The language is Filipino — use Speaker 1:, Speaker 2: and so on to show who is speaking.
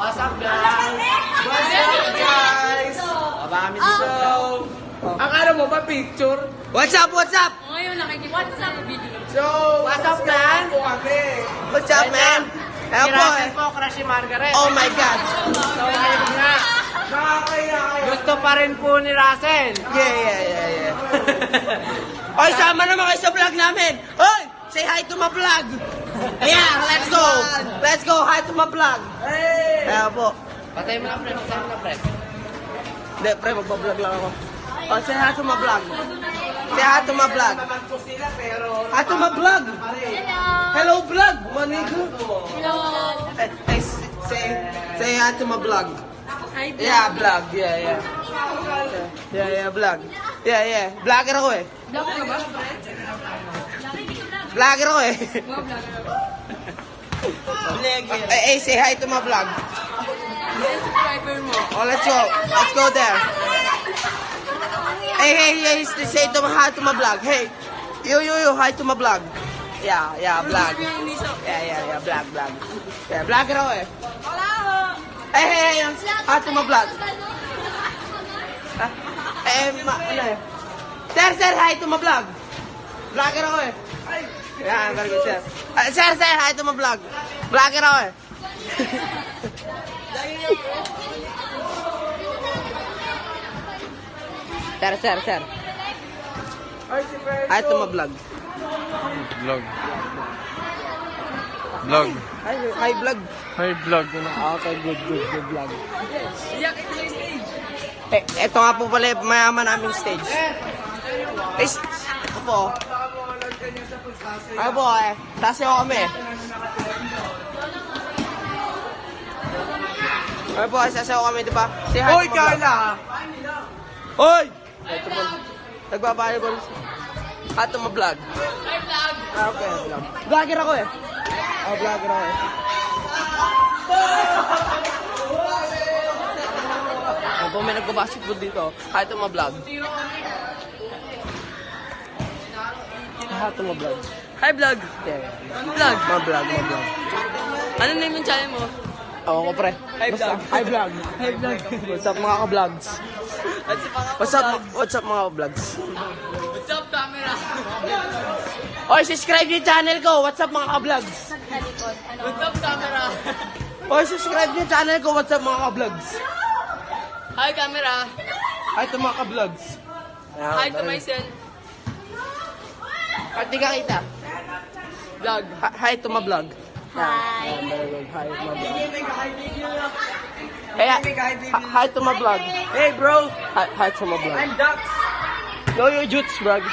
Speaker 1: What's up, guys? What's up, guys? Abangan kami dito. Akala mo ba picture?
Speaker 2: What's up? What's up?
Speaker 3: Ngayon, nakikipag-WhatsApp video.
Speaker 1: So, what's up, man?
Speaker 2: What's up, man?
Speaker 1: Si
Speaker 2: Ayan po
Speaker 1: Russell
Speaker 2: eh.
Speaker 1: po, crush si Margaret.
Speaker 2: Oh my God.
Speaker 1: So, ayun nga. Gusto pa rin po ni Russell.
Speaker 2: Yeah. Oy, sama naman kayo sa vlog namin. Oy, say hi to my vlog. Ayan, let's go. Let's go, hi to my vlog. Ayan po.
Speaker 1: Patay mo na, pre. Patay mo na, pre.
Speaker 2: Hindi, pre, magbablog lang ako. Oh, say hi to my vlog. Say hi to my vlog.
Speaker 1: Naman po sila, pero...
Speaker 2: Hi to my vlog. Hello, vlog. Manigo.
Speaker 3: Hello.
Speaker 2: Say hi to my vlog.
Speaker 3: Hi,
Speaker 2: Yeah, vlog. Yeah. Vlog. Yeah. Vlogger ako eh.
Speaker 3: Vlog ka ba?
Speaker 2: Vlogger ako eh.
Speaker 3: Mga vlogger.
Speaker 2: Say hi to my vlog.
Speaker 3: Yan, subscriber mo.
Speaker 2: Oh, let's go. Let's go there. Hey, say to hi to my vlog. Hey, yo, hi to my vlog. Yeah, vlog. Yeah, vlog. Yeah, vlogger ako eh. Hey, hi to my vlog. Ano eh? Sir, hi to my vlog. Vlogger ako eh. Yeah, very good, sir. Sir, hi to my vlog. Vlogger ako eh. Sir. Hi to my vlog.
Speaker 4: Vlog. Vlog.
Speaker 2: Hi, vlog.
Speaker 4: Hi, vlog.
Speaker 2: Okay, good vlog.
Speaker 3: Iyak, ito yung stage.
Speaker 2: Ito nga po pala yung mayaman naming stage. Ako po. Ay po eh. Sasayaw kami eh. Ay po, sasayaw kami, di ba? Say hi
Speaker 1: Hoy,
Speaker 2: to my vlog.
Speaker 1: Carla!
Speaker 2: Hoy! Ito po. Nagbabayagol. Hi to my vlog.
Speaker 3: Hi, vlog.
Speaker 2: Okay, vlog. Vlogger ako eh. Vlogger ako eh. Ano po, may nagbabasketball dito. Hi to my vlog. Hi to my vlog.
Speaker 3: Hi, vlog.
Speaker 2: Yeah.
Speaker 3: Vlog.
Speaker 2: My vlog.
Speaker 3: Ano name yung channel mo?
Speaker 2: Oo ko pre.
Speaker 3: Hi, vlog.
Speaker 2: Hi vlog.
Speaker 3: Hi, vlog.
Speaker 2: What's up mga ka-vlogs? What's up mga ka-vlogs?
Speaker 3: What's up, camera?
Speaker 2: Oy, subscribe yung channel ko. What's up mga ka-vlogs?
Speaker 3: What's up, camera?
Speaker 2: Oy, subscribe yung channel ko. What's up mga ka-vlogs?
Speaker 3: Hi, camera.
Speaker 2: Hi to mga ka-vlogs.
Speaker 3: Hi to myself.
Speaker 2: At di ka kita.
Speaker 3: Vlog.
Speaker 2: Hi to my vlog.
Speaker 3: Hi.
Speaker 2: Hi to my vlog. Kaya, hi to my vlog.
Speaker 1: Hey, bro!
Speaker 2: Hi to my vlog.
Speaker 1: I'm Dax!
Speaker 2: Yo, Jutes, vlog.